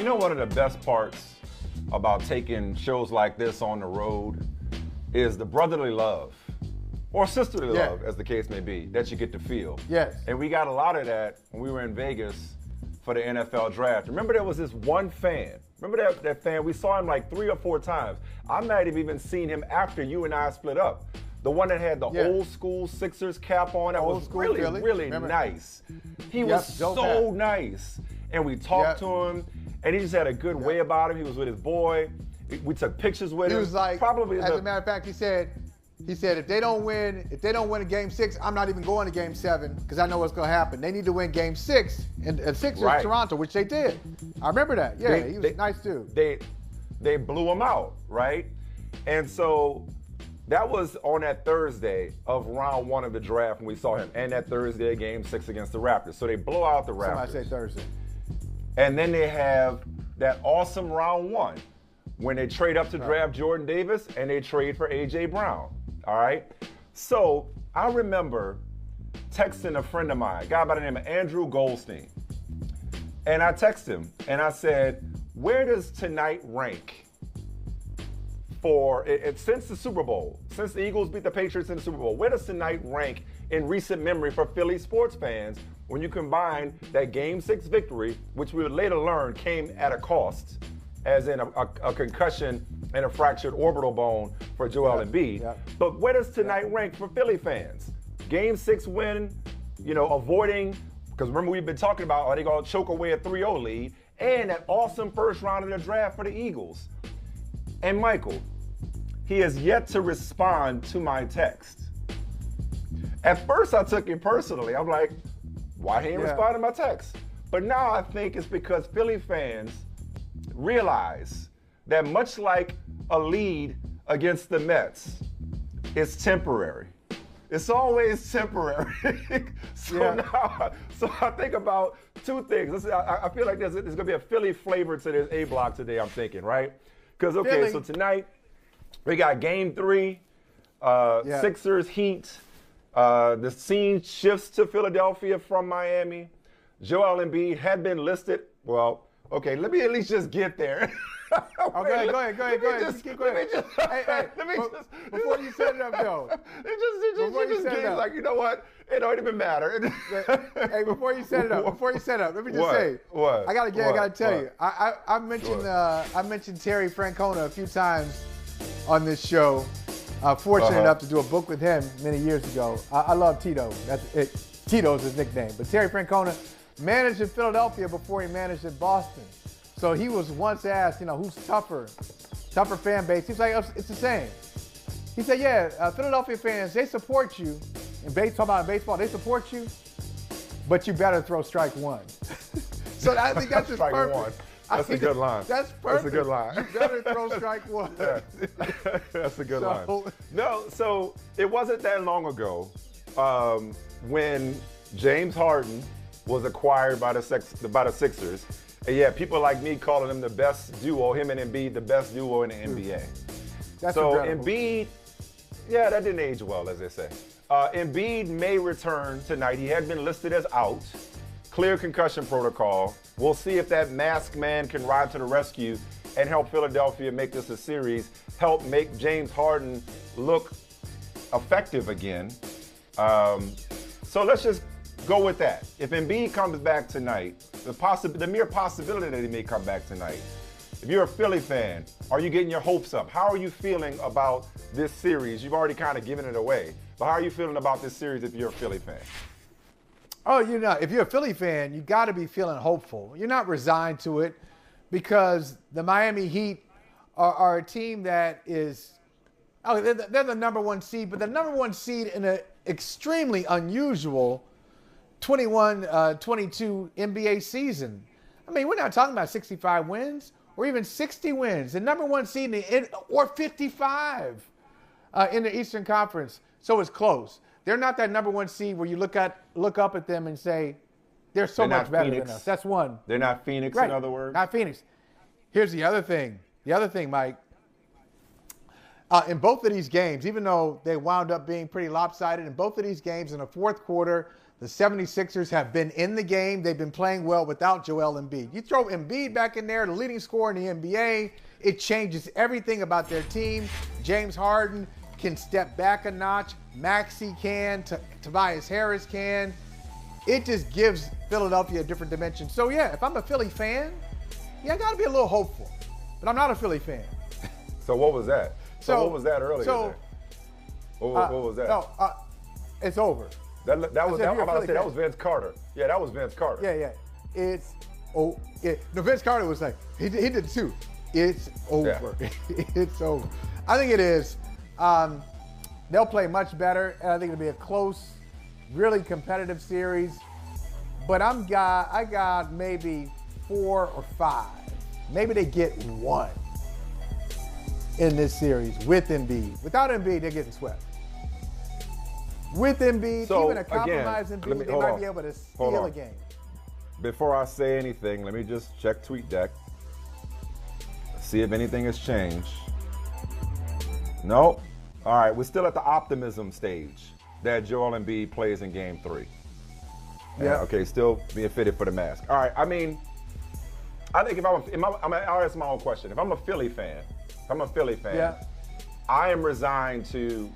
You know, one of the best parts about taking shows like this on the road is the brotherly love, or sisterly love, as the case may be, that you get to feel. Yes. And we got a lot of that when we were in Vegas for the NFL draft. Remember, there was this one fan. Remember that fan? We saw him like 3 or 4 times. I might have even seen him after you and I split up. The one that had the old school Sixers cap on. That was really, Philly. really nice. He was so nice. And we talked to him, and he just had a good way about him. He was with his boy. We took pictures with him. He was like, probably as a matter of fact, he said, if they don't win in Game 6, I'm not even going to Game 7 because I know what's going to happen. They need to win Game 6 and Sixers Toronto, which they did. I remember that. Yeah, he was a nice dude. They blew him out, right? And so that was on that Thursday of round 1 of the draft when we saw him, and that Thursday Game 6 against the Raptors. So they blow out the Raptors. Somebody say Thursday. And then they have that awesome round 1 when they trade up to draft Jordan Davis and they trade for A.J. Brown. All right? So I remember texting a friend of mine, a guy by the name of Andrew Goldstein. And I texted him and I said, where does tonight rank for, since the Super Bowl, since the Eagles beat the Patriots in the Super Bowl, where does tonight rank in recent memory for Philly sports fans when you combine that Game 6 victory, which we would later learn came at a cost, as in a concussion and a fractured orbital bone for Joel Embiid. But where does tonight rank for Philly fans? Game 6 win, avoiding, because remember we've been talking about, are they going to choke away a 3-0 lead, and that awesome first round of the draft for the Eagles. And Michael, he has yet to respond to my text. At first I took it personally. I'm like, why he ain't responding to my text? But now I think it's because Philly fans realize that much like a lead against the Mets, it's temporary. It's always temporary. So I think about 2 things. I feel like there's going to be a Philly flavor to this A block today, I'm thinking, right? Because, so tonight we got Game 3, Sixers, Heat. The scene shifts to Philadelphia from Miami. Joel Embiid had been listed. Well, okay, let me at least just get there. Go ahead. Before you set it up, though. It just games like, you know what? It don't even matter. Before you set it up, let me just say. What? I gotta tell you. I mentioned Terry Francona a few times on this show. Fortunate enough to do a book with him many years ago. I love Tito. That's it. Tito's his nickname. But Terry Francona managed in Philadelphia before he managed in Boston. So he was once asked, who's tougher fan base. He's like, it's the same. He said, Philadelphia fans, they support you. Talking about baseball, they support you, but you better throw strike 1. So I think that's just perfect. That's a good line. That's perfect. That's a good line. You better throw strike 1. Yeah. That's a good line. No, so it wasn't that long ago when James Harden was acquired by the Sixers. And people like me calling them the best duo, him and Embiid, the best duo in the NBA. That's so incredible. Embiid, that didn't age well, as they say. Embiid may return tonight. He had been listed as out. Clear concussion protocol. We'll see if that masked man can ride to the rescue and help Philadelphia make this a series, help make James Harden look effective again. So let's just go with that. If Embiid comes back tonight, the mere possibility that he may come back tonight, if you're a Philly fan, are you getting your hopes up? How are you feeling about this series? You've already kind of given it away, but how are you feeling about this series if you're a Philly fan? Oh, if you're a Philly fan, you got to be feeling hopeful. You're not resigned to it because the Miami Heat are a team that is, they're the number 1 seed, but the number 1 seed in an extremely unusual 21-22 NBA season. I mean, we're not talking about 65 wins or even 60 wins. The number 1 seed or 55 in the Eastern Conference. So it's close. They're not that number 1 seed where you look up at them and say, they're so much better than us. That's one. They're not Phoenix, in other words? Not Phoenix. Here's the other thing. Mike. In both of these games, even though they wound up being pretty lopsided, in both of these games in the fourth quarter, The 76ers have been in the game. They've been playing well without Joel Embiid. You throw Embiid back in there, the leading scorer in the NBA, it changes everything about their team. James Harden can step back a notch. Maxey can. Tobias Harris can. It just gives Philadelphia a different dimension. So, yeah, if I'm a Philly fan, I got to be a little hopeful. But I'm not a Philly fan. So what was that? So what was that earlier? What was that? No, it's over. That was Vince Carter. Yeah, that was Vince Carter. Yeah. No, Vince Carter was like, he did it too. It's over. Yeah. It's over. I think it is. They'll play much better, and I think it'll be a close, really competitive series. But I got maybe 4 or 5. Maybe they get 1 in this series with Embiid. Without Embiid, they're getting swept. With Embiid, even a compromised Embiid, they might be able to steal a game. Before I say anything, let me just check TweetDeck. See if anything has changed. No. All right, we're still at the optimism stage that Joel Embiid plays in Game 3. Yeah. Okay, still being fitted for the mask. All right, I mean, I think I'll ask my own question. If I'm a Philly fan, I am resigned to,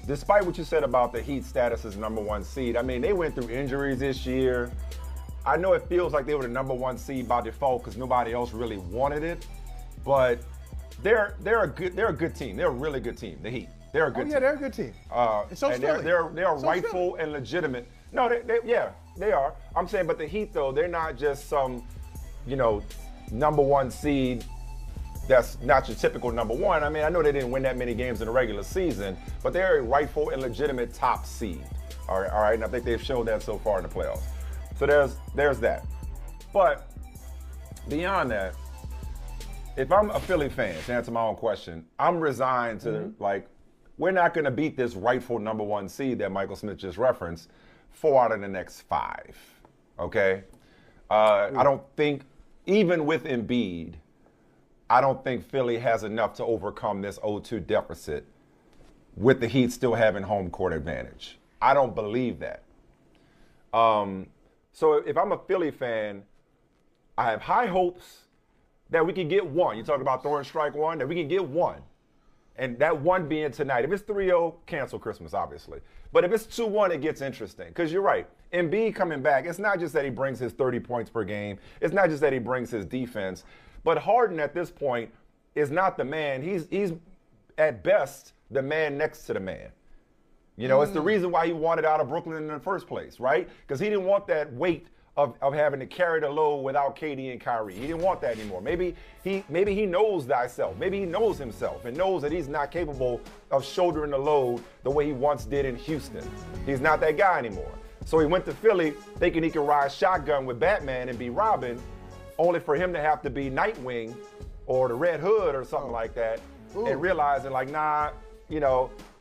despite what you said about the Heat status as number 1 seed, I mean, they went through injuries this year. I know it feels like they were the number 1 seed by default because nobody else really wanted it, but they're a good team. They're a really good team. The Heat. They're a good team. Yeah, they're a good team. And so they're rightful and legitimate. No, they are. I'm saying, but the Heat though, they're not just some, number 1 seed. That's not your typical number 1. I mean, I know they didn't win that many games in the regular season, but they're a rightful and legitimate top seed. All right, and I think they've shown that so far in the playoffs. So there's that. But beyond that, if I'm a Philly fan, to answer my own question, I'm resigned to, we're not going to beat this rightful number 1 seed that Michael Smith just referenced 4 out of the next 5, okay? I don't think, even with Embiid, I don't think Philly has enough to overcome this 0-2 deficit with the Heat still having home court advantage. I don't believe that. So if I'm a Philly fan, I have high hopes that we can get 1. You talk about throwing strike 1, that we can get 1. And that 1 being tonight. If it's 3-0, cancel Christmas, obviously. But if it's 2-1, it gets interesting. Because you're right. Embiid coming back, it's not just that he brings his 30 points per game. It's not just that he brings his defense. But Harden at this point is not the man. He's at best the man next to the man. It's the reason why he wanted out of Brooklyn in the first place, right? Because he didn't want that weight of having to carry the load without KD and Kyrie. He didn't want that anymore. Maybe he knows thyself. Maybe he knows himself and knows that he's not capable of shouldering the load the way he once did in Houston. He's not that guy anymore. So he went to Philly thinking he could ride shotgun with Batman and be Robin, only for him to have to be Nightwing or the Red Hood or something like that, and realizing I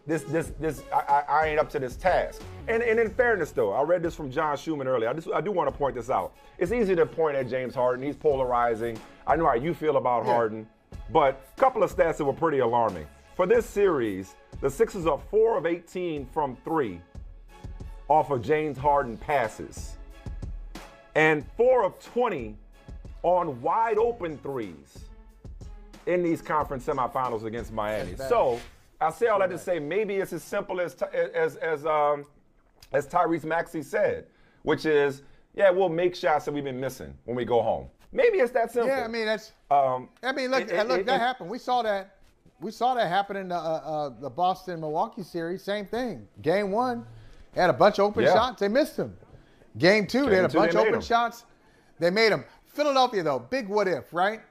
ain't up to this task. And in fairness, though, I read this from John Schumann earlier. I do want to point this out. It's easy to point at James Harden. He's polarizing. I know how you feel about Harden. But a couple of stats that were pretty alarming. For this series, the Sixers are 4 of 18 from 3 off of James Harden passes. And 4 of 20 on wide open threes in these conference semifinals against Miami. So I say all that to say maybe it's as simple as Tyrese Maxey said, which is, we'll make shots that we've been missing when we go home. Maybe it's that simple. Yeah, I mean that's. Look, that happened. We saw that. We saw that happen in the Boston-Milwaukee series. Same thing. Game 1, they had a bunch of open shots. They missed them. Game 2, they had a bunch of open shots. They made them. Philadelphia, though, big what if, right?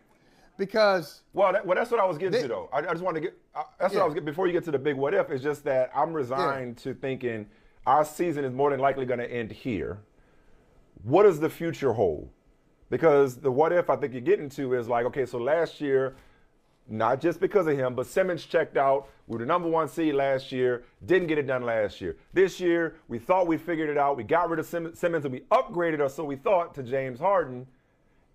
Because that's what I was getting to, though. I just wanted to get. That's what I was getting before you get to the big what if. It's just that I'm resigned to thinking our season is more than likely going to end here. What does the future hold? Because the what if I think you're getting to is so last year, not just because of him, but Simmons checked out. We were the number 1 seed last year. Didn't get it done last year. This year, we thought we figured it out. We got rid of Simmons and we upgraded us, so we thought, to James Harden.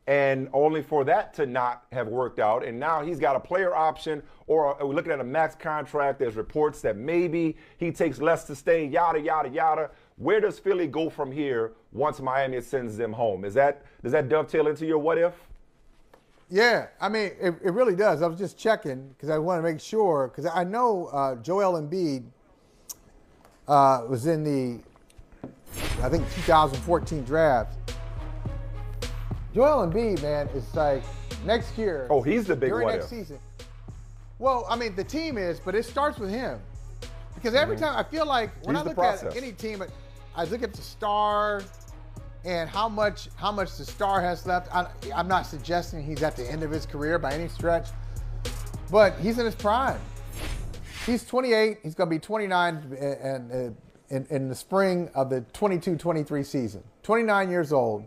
And only for that to not have worked out. And now he's got a player option, or we're looking at a max contract. There's reports that maybe he takes less to stay, yada, yada, yada. where does Philly go from here once Miami sends them home? Does that dovetail into your what if? Yeah, I mean, it really does. I was just checking because I want to make sure, because I know Joel Embiid was in the, I think, 2014 draft. Joel Embiid, man, is like next year. Oh, he's the big during what next if. season. Well, I mean, the team is, but it starts with him. Because every time, I feel like when I look at any team, I look at the star and how much the star has left. I'm not suggesting he's at the end of his career by any stretch, but he's in his prime. He's 28. He's going to be 29 in the spring of the 22-23 season. 29 years old.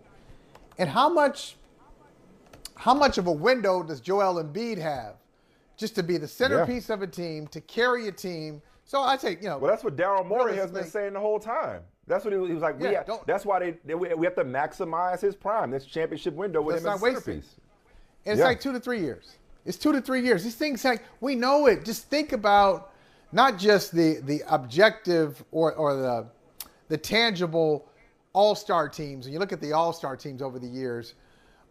And how much of a window does Joel Embiid have just to be the centerpiece of a team, to carry a team? So I take, Well, that's what Daryl Morey has been saying the whole time. That's what he was like. That's why we have to maximize his prime, this championship window with him as a centerpiece. And it's like 2 to 3 years. It's 2 to 3 years. These things, like, we know it. Just think about not just the objective or the tangible all-star teams. And you look at the all-star teams over the years,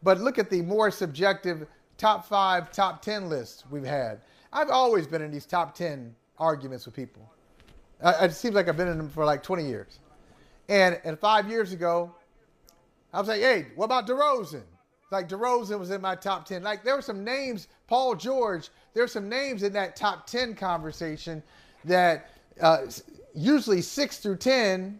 but look at the more subjective top 5, top 10 lists we've had. I've always been in these top 10 arguments with people. It seems like I've been in them for like 20 years. And 5 years ago, I was like, hey, what about DeRozan? Like, DeRozan was in my top 10. Like, there were some names, Paul George, there were some names in that top 10 conversation that usually 6 through 10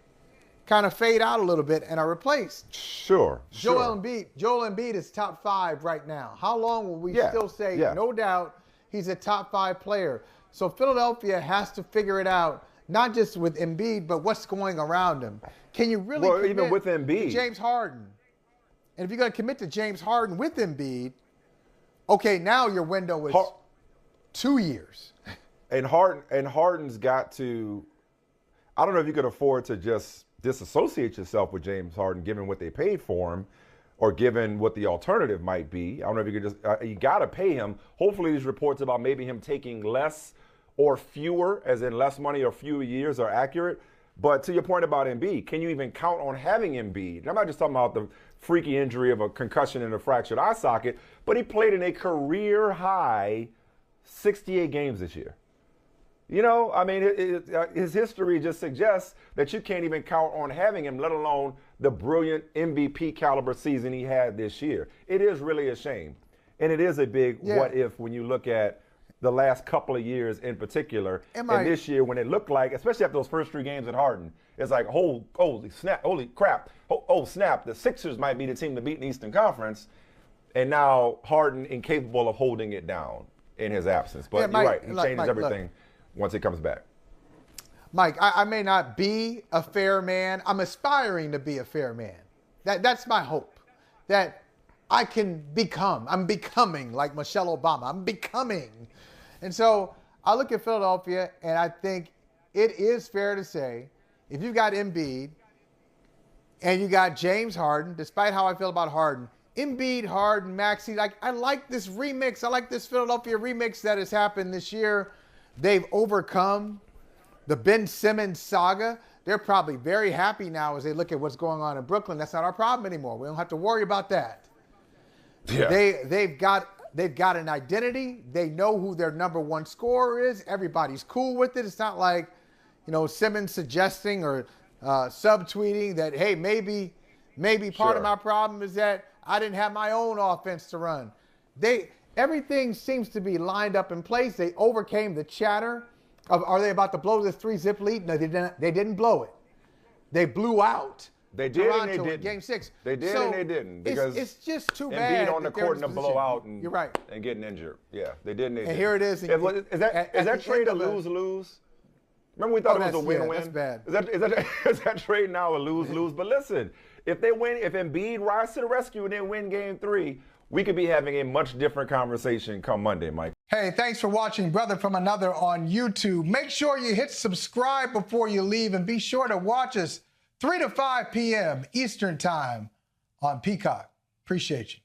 kind of fade out a little bit and are replaced. Sure. Joel Embiid is top 5 right now. How long will we still say, no doubt, he's a top 5 player? So Philadelphia has to figure it out, not just with Embiid, but what's going around him. Can you really commit even with Embiid, to James Harden? And if you're going to commit to James Harden with Embiid, okay, now your window is 2 years. And Harden's got to, I don't know if you could afford to just disassociate yourself with James Harden, given what they paid for him, or given what the alternative might be. I don't know if you could just, you got to pay him. Hopefully these reports about maybe him taking less or fewer, as in less money or fewer years, are accurate. But to your point about Embiid, can you even count on having Embiid? And I'm not just talking about the freaky injury of a concussion and a fractured eye socket, but he played in a career-high 68 games this year. You know, I mean, his history just suggests that you can't even count on having him, let alone the brilliant MVP caliber season he had this year. It is really a shame. And it is a big what if when you look at the last couple of years in particular. And this year when it looked like, especially after those first 3 games at Harden, it's like, holy snap, holy crap, oh snap, the Sixers might be the team to beat in the Eastern Conference. And now Harden incapable of holding it down in his absence. But you're right, he changes everything once he comes back. Mike, I may not be a fair man. I'm aspiring to be a fair man. That's my hope. That I can become. I'm becoming like Michelle Obama. I'm becoming. And so I look at Philadelphia, and I think it is fair to say, if you've got Embiid and you got James Harden, despite how I feel about Harden, Embiid, Harden, Maxey, like, I like this remix. I like this Philadelphia remix that has happened this year. They've overcome the Ben Simmons saga. They're probably very happy now as they look at what's going on in Brooklyn. That's not our problem anymore. We don't have to worry about that. Yeah. They've got an identity. They know who their number 1 scorer is. Everybody's cool with it. It's not like, Simmons suggesting or subtweeting that, hey, maybe part of my problem is that I didn't have my own offense to run. Everything seems to be lined up in place. They overcame the chatter of, are they about to blow this 3-zip lead? No, they didn't blow it. They blew out. They did Toronto and they didn't. In Game 6. They did and they didn't. Because it's just too bad. Embiid on the court and a blowout and, you're right. And getting injured. Yeah, they did and they didn't. And here it is. Is that trade a lose-lose? Remember we thought it was a win-win? That's bad. Is that trade now a lose-lose? But listen, if Embiid rises to the rescue and they win Game 3, we could be having a much different conversation come Monday, Mike. Hey, thanks for watching Brother from Another on YouTube. Make sure you hit subscribe before you leave, and be sure to watch us 3 to 5 p.m. Eastern Time on Peacock. Appreciate you.